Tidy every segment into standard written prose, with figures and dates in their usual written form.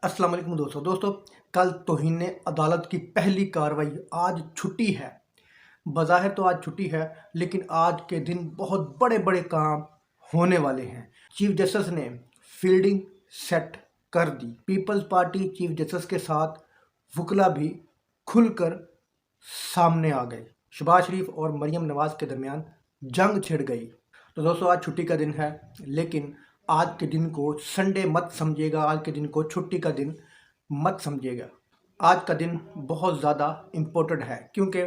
अस्सलाम वालेकुम दोस्तों कल तौहीन अदालत की पहली कार्रवाई आज छुट्टी है। बज़ाहिर तो आज छुट्टी है, लेकिन आज के दिन बहुत बड़े बड़े काम होने वाले हैं। चीफ जस्टिस ने फील्डिंग सेट कर दी। पीपल्स पार्टी चीफ जस्टिस के साथ वकला भी खुलकर सामने आ गए। शहबाज शरीफ और मरियम नवाज़ के दरमियान जंग छिड़ गई। तो दोस्तों आज छुट्टी का दिन है, लेकिन आज के दिन को संडे मत समझिएगा, आज के दिन को छुट्टी का दिन मत समझिएगा। आज का दिन बहुत ज़्यादा इम्पोर्टेंट है, क्योंकि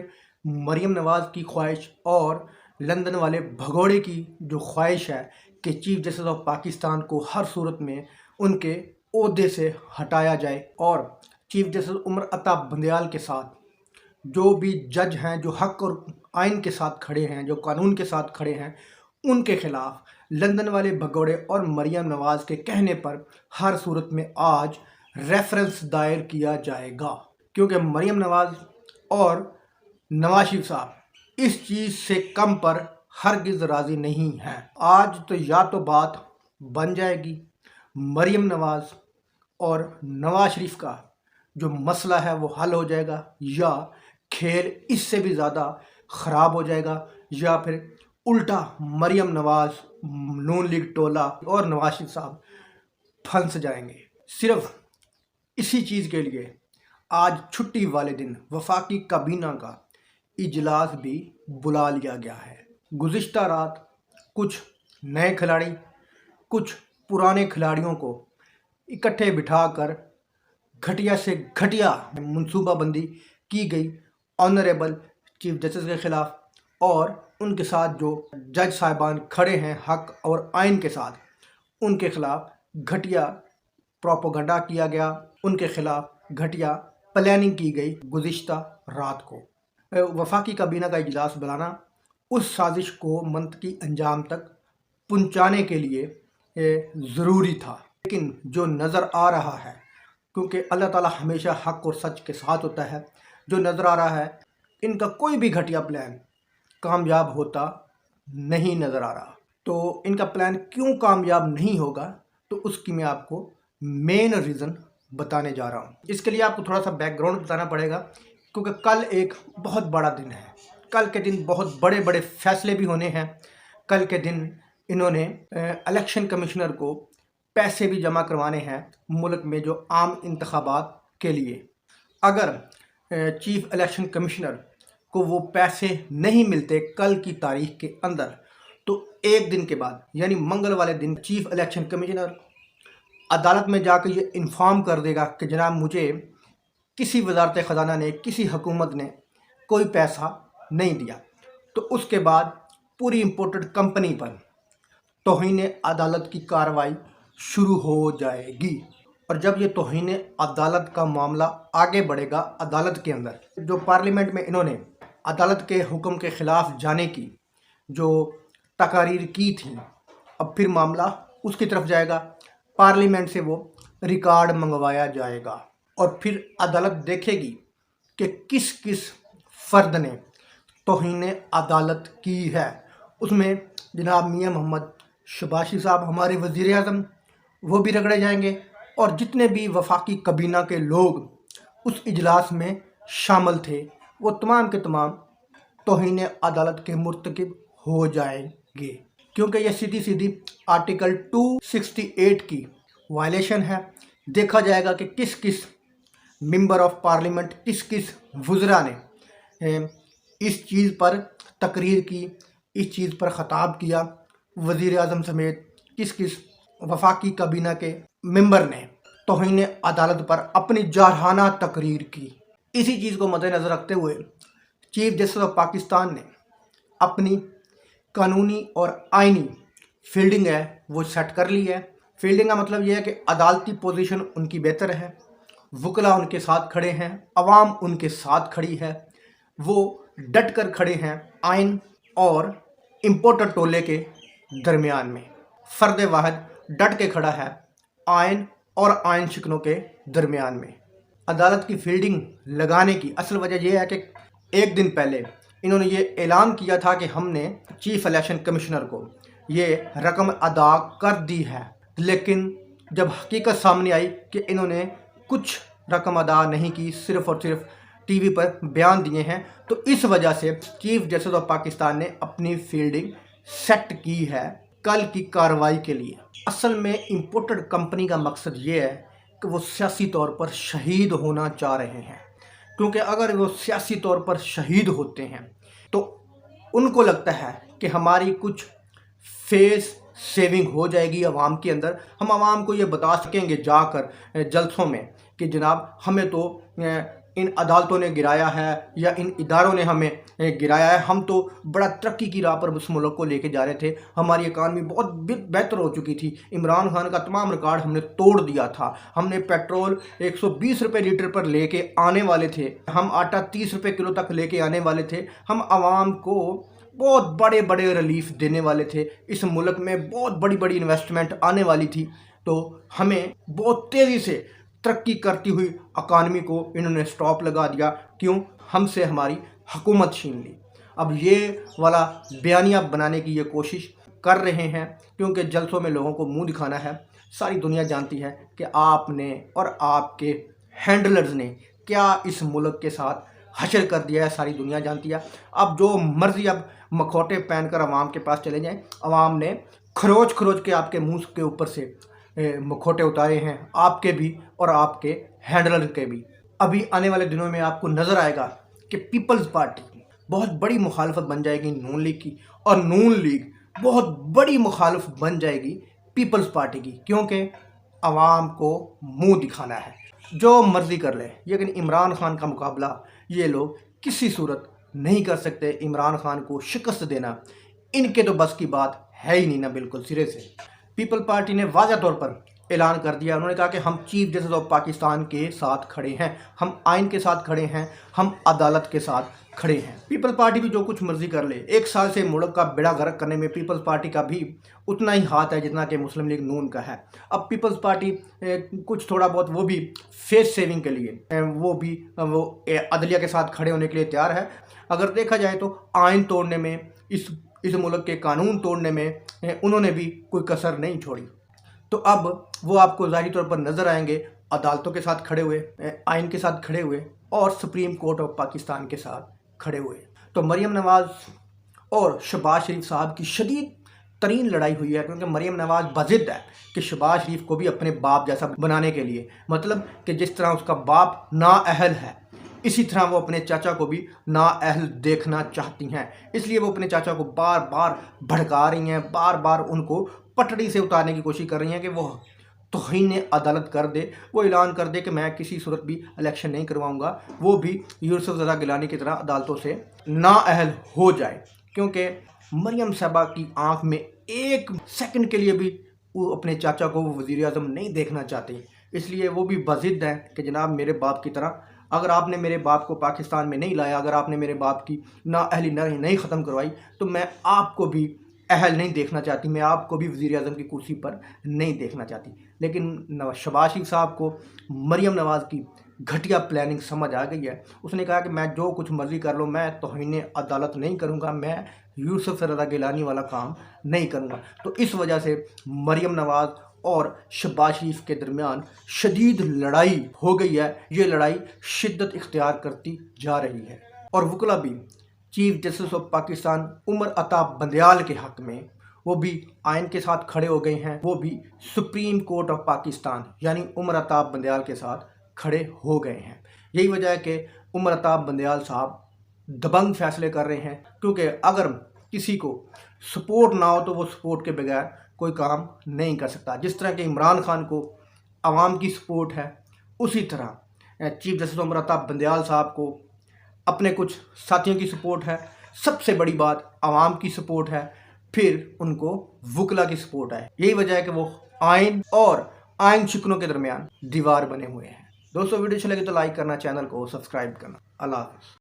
मरियम नवाज़ की ख्वाहिश और लंदन वाले भगोड़े की जो ख्वाहिश है कि चीफ जस्टिस ऑफ पाकिस्तान को हर सूरत में उनके ओहदे से हटाया जाए और चीफ जस्टिस उमर अता बंदयाल के साथ जो भी जज हैं, जो हक और आइन के साथ खड़े हैं, जो कानून के साथ खड़े हैं, उनके खिलाफ लंदन वाले भगोड़े और मरियम नवाज़ के कहने पर हर सूरत में आज रेफरेंस दायर किया जाएगा। क्योंकि मरियम नवाज़ और नवाज शरीफ साहब इस चीज़ से कम पर हरगिज़ राज़ी नहीं हैं। आज तो या तो बात बन जाएगी, मरियम नवाज़ और नवाज शरीफ का जो मसला है वो हल हो जाएगा, या खेल इससे भी ज़्यादा ख़राब हो जाएगा, या फिर उल्टा मरियम नवाज़, नून लीग टोला और नवाज शरीफ साहब फंस जाएंगे। सिर्फ इसी चीज़ के लिए आज छुट्टी वाले दिन वफाकी काबीना का इजलास भी बुला लिया गया है। गुज़िश्ता रात कुछ नए खिलाड़ी, कुछ पुराने खिलाड़ियों को इकट्ठे बिठाकर घटिया से घटिया मनसूबाबंदी की गई ऑनरेबल चीफ जस्टिस के ख़िलाफ़, और उनके साथ जो जज साहिबान खड़े हैं हक और आइन के साथ, उनके ख़िलाफ़ घटिया प्रोपोगंडा किया गया, उनके ख़िलाफ़ घटिया प्लानिंग की गई। गुज़िश्ता रात को वफाकी काबीना का इजलास बुलाना उस साजिश को मंतकी अंजाम तक पहुंचाने के लिए ज़रूरी था। लेकिन जो नज़र आ रहा है, क्योंकि अल्लाह ताला हमेशा हक और सच के साथ होता है, जो नज़र आ रहा है इनका कोई भी घटिया प्लान कामयाब होता नहीं नज़र आ रहा। तो इनका प्लान क्यों कामयाब नहीं होगा, तो उसकी मैं आपको मेन रीज़न बताने जा रहा हूँ। इसके लिए आपको थोड़ा सा बैकग्राउंड बताना पड़ेगा, क्योंकि कल एक बहुत बड़ा दिन है। कल के दिन बहुत बड़े बड़े फैसले भी होने हैं। कल के दिन इन्होंने इलेक्शन कमिश्नर को पैसे भी जमा करवाने हैं मुल्क में जो आम इंतखाबात के लिए। अगर चीफ इलेक्शन कमिश्नर को वो पैसे नहीं मिलते कल की तारीख के अंदर, तो एक दिन के बाद यानी मंगल वाले दिन चीफ इलेक्शन कमिश्नर अदालत में जाकर ये इन्फॉर्म कर देगा कि जनाब मुझे किसी वजारत ख़जाना ने, किसी हुकूमत ने कोई पैसा नहीं दिया। तो उसके बाद पूरी इम्पोर्टेड कंपनी पर तौहीन अदालत की कार्रवाई शुरू हो जाएगी। और जब ये तौहीन अदालत का मामला आगे बढ़ेगा अदालत के अंदर, जो पार्लियामेंट में इन्होंने अदालत के हुक्म के ख़िलाफ़ जाने की जो तकारीर की थी, अब फिर मामला उसकी तरफ जाएगा। पार्लियामेंट से वो रिकॉर्ड मंगवाया जाएगा और फिर अदालत देखेगी कि किस किस फ़र्द ने तौहीन अदालत की है। उसमें जनाब मियां मोहम्मद शहबाज शरीफ साहब, हमारे वज़ीर आज़म, वो भी रगड़े जाएंगे, और जितने भी वफाकी काबीना के लोग उस इजलास में शामिल थे वो तमाम के तमाम तौहीन अदालत के मुर्तकिब हो जाएंगे, क्योंकि ये सीधी सीधी आर्टिकल 268 की वायलेशन है। देखा जाएगा कि किस किस मेंबर ऑफ पार्लियामेंट, किस किस वज़रा ने इस चीज़ पर तकरीर की, इस चीज़ पर ख़ताब किया। वज़ीर आज़म समेत किस किस वफाकी काबीना के मेंबर ने तौहीन अदालत पर अपनी जारहाना तकरीर की। इसी चीज़ को मद्देनज़र रखते हुए चीफ जस्टिस ऑफ पाकिस्तान ने अपनी कानूनी और आइनी फील्डिंग है वो सेट कर ली है। फील्डिंग का मतलब यह है कि अदालती पोजीशन उनकी बेहतर है, वकला उनके साथ खड़े हैं, अवाम उनके साथ खड़ी है, वो डट कर खड़े हैं आइन और इम्पोर्टर टोले के दरमियान में। फ़र्द वाहिद डट के खड़ा है आइन और आइन शिकनों के दरमियान में। अदालत की फील्डिंग लगाने की असल वजह यह है कि एक दिन पहले इन्होंने ये ऐलान किया था कि हमने चीफ इलेक्शन कमिश्नर को ये रकम अदा कर दी है, लेकिन जब हकीकत सामने आई कि इन्होंने कुछ रकम अदा नहीं की, सिर्फ और सिर्फ टीवी पर बयान दिए हैं। तो इस वजह से चीफ जस्टिस ऑफ पाकिस्तान ने अपनी फील्डिंग सेट की है कल की कार्रवाई के लिए। असल में इंपोर्टेड कंपनी का मकसद ये है कि वो सियासी तौर पर शहीद होना चाह रहे हैं, क्योंकि अगर वो सियासी तौर पर शहीद होते हैं तो उनको लगता है कि हमारी कुछ फेस सेविंग हो जाएगी आवाम के अंदर। हम आवाम को ये बता सकेंगे जाकर जलसों में कि जनाब हमें तो इन अदालतों ने गिराया है या इन इदारों ने हमें गिराया है, हम तो बड़ा तरक्की की राह पर उस मुल्क को लेके जा रहे थे, हमारी इकानमी बहुत बेहतर हो चुकी थी, इमरान खान का तमाम रिकॉर्ड हमने तोड़ दिया था, हमने पेट्रोल 120 रुपये लीटर पर लेके आने वाले थे, हम आटा 30 रुपये किलो तक लेके आने वाले थे, हम आवाम को बहुत बड़े बड़े रिलीफ देने वाले थे, इस मुल्क में बहुत बड़ी बड़ी इन्वेस्टमेंट आने वाली थी। तो हमें बहुत तेज़ी से तरक्की करती हुई इकानमी को इन्होंने स्टॉप लगा दिया। क्यों? हमसे हमारी हुकूमत छीन ली। अब ये वाला बयानिया बनाने की ये कोशिश कर रहे हैं, क्योंकि जलसों में लोगों को मुंह दिखाना है। सारी दुनिया जानती है कि आपने और आपके हैंडलर्स ने क्या इस मुल्क के साथ हशर कर दिया है, सारी दुनिया जानती है। अब जो मर्जी अब मखौटे पहनकर अवाम के पास चले जाएं, अवाम ने खरोच खरोच के आपके मुंह के ऊपर से मुखौटे उतारे हैं, आपके भी और आपके हैंडलर के भी। अभी आने वाले दिनों में आपको नज़र आएगा कि पीपल्स पार्टी बहुत बड़ी मुखालफत बन जाएगी नून लीग की, और नून लीग बहुत बड़ी मुखालफत बन जाएगी पीपल्स पार्टी की, क्योंकि आवाम को मुंह दिखाना है। जो मर्जी कर ले, लेकिन इमरान खान का मुकाबला ये लोग किसी सूरत नहीं कर सकते। इमरान खान को शिकस्त देना इनके तो बस की बात है ही नहीं ना, बिल्कुल सिरे से। पीपल पार्टी ने वाज़ह तौर पर ऐलान कर दिया, उन्होंने कहा कि हम चीफ जस्टिस ऑफ पाकिस्तान के साथ खड़े हैं, हम आइन के साथ खड़े हैं, हम अदालत के साथ खड़े हैं। पीपल पार्टी भी जो कुछ मर्जी कर ले, 1 साल से मुल्क का बेड़ा गर्क करने में पीपल्स पार्टी का भी उतना ही हाथ है जितना कि मुस्लिम लीग नून का है। अब पीपल्स पार्टी कुछ थोड़ा बहुत वो भी फेस सेविंग के लिए वो अदलिया के साथ खड़े होने के लिए तैयार है। अगर देखा जाए तो आइन तोड़ने में, इस मुल्क के कानून तोड़ने में उन्होंने भी कोई कसर नहीं छोड़ी। तो अब वो आपको ज़ाहिरी तौर पर नज़र आएंगे अदालतों के साथ खड़े हुए, आइन के साथ खड़े हुए और सुप्रीम कोर्ट ऑफ पाकिस्तान के साथ खड़े हुए। तो मरियम नवाज़ और शहबाज शरीफ साहब की शदीद तरीन लड़ाई हुई है, क्योंकि मरियम नवाज़ बज़िद है कि शहबाज शरीफ को भी अपने बाप जैसा बनाने के लिए, मतलब कि जिस तरह उसका बाप नाअहल है, इसी तरह वो अपने चाचा को भी नाअहल देखना चाहती हैं। इसलिए वो अपने चाचा को बार बार भड़का रही हैं, बार बार उनको पटड़ी से उतारने की कोशिश कर रही हैं कि वो तौहीन अदालत कर दे, वो ऐलान कर दे कि मैं किसी सूरत भी इलेक्शन नहीं करवाऊंगा, वो भी यूसुफ रज़ा गिलानी की तरह अदालतों से नाअहल हो जाए। क्योंकि मरियम साहबा की आंख में 1 सेकंड के लिए भी वो अपने चाचा को वज़ीर आज़म नहीं देखना चाहती, इसलिए वो भी बज़िद हैं कि जनाब मेरे बाप की तरह, अगर आपने मेरे बाप को पाकिस्तान में नहीं लाया, अगर आपने मेरे बाप की नाअहली नहीं ख़त्म करवाई, तो मैं आपको भी अहल नहीं देखना चाहती, मैं आपको भी वज़ीर आज़म की कुर्सी पर नहीं देखना चाहती। लेकिन शहबाज शरीफ साहब को मरियम नवाज़ की घटिया प्लानिंग समझ आ गई है। उसने कहा कि मैं जो कुछ मर्ज़ी कर लूँ, मैं तौहीन अदालत नहीं करूँगा, मैं यूसुफ रज़ा गिलानी वाला काम नहीं करूँगा। तो इस वजह से मरियम नवाज़ और शहबाज शरीफ के दरमियान शदीद लड़ाई हो गई है। ये लड़ाई शिद्दत इख्तियार करती जा रही है, और वकला भी chief justice of Pakistan Umar Ata Bandial के हक़ में वो भी आइन के साथ खड़े हो गए हैं, वो भी सुप्रीम कोर्ट ऑफ पाकिस्तान यानी उमर अता बंदयाल के साथ खड़े हो गए हैं। यही वजह है कि उमर अता बंदयाल साहब दबंग फैसले कर रहे हैं, क्योंकि अगर किसी को सपोर्ट ना हो तो वो सपोर्ट के बगैर कोई काम नहीं कर सकता। जिस तरह के इमरान खान को आवाम की सपोर्ट है, उसी तरह चीफ जस्टिस उमर अता बंदयाल साहब को अपने कुछ साथियों की सपोर्ट है, सबसे बड़ी बात आवाम की सपोर्ट है, फिर उनको वकला की सपोर्ट है। यही वजह है कि वो आइन और आइन शिकनों के दरमियान दीवार बने हुए हैं। दोस्तों वीडियो अच्छी लगे तो लाइक करना, चैनल को सब्सक्राइब करना। अल्लाह हाफ़िज़।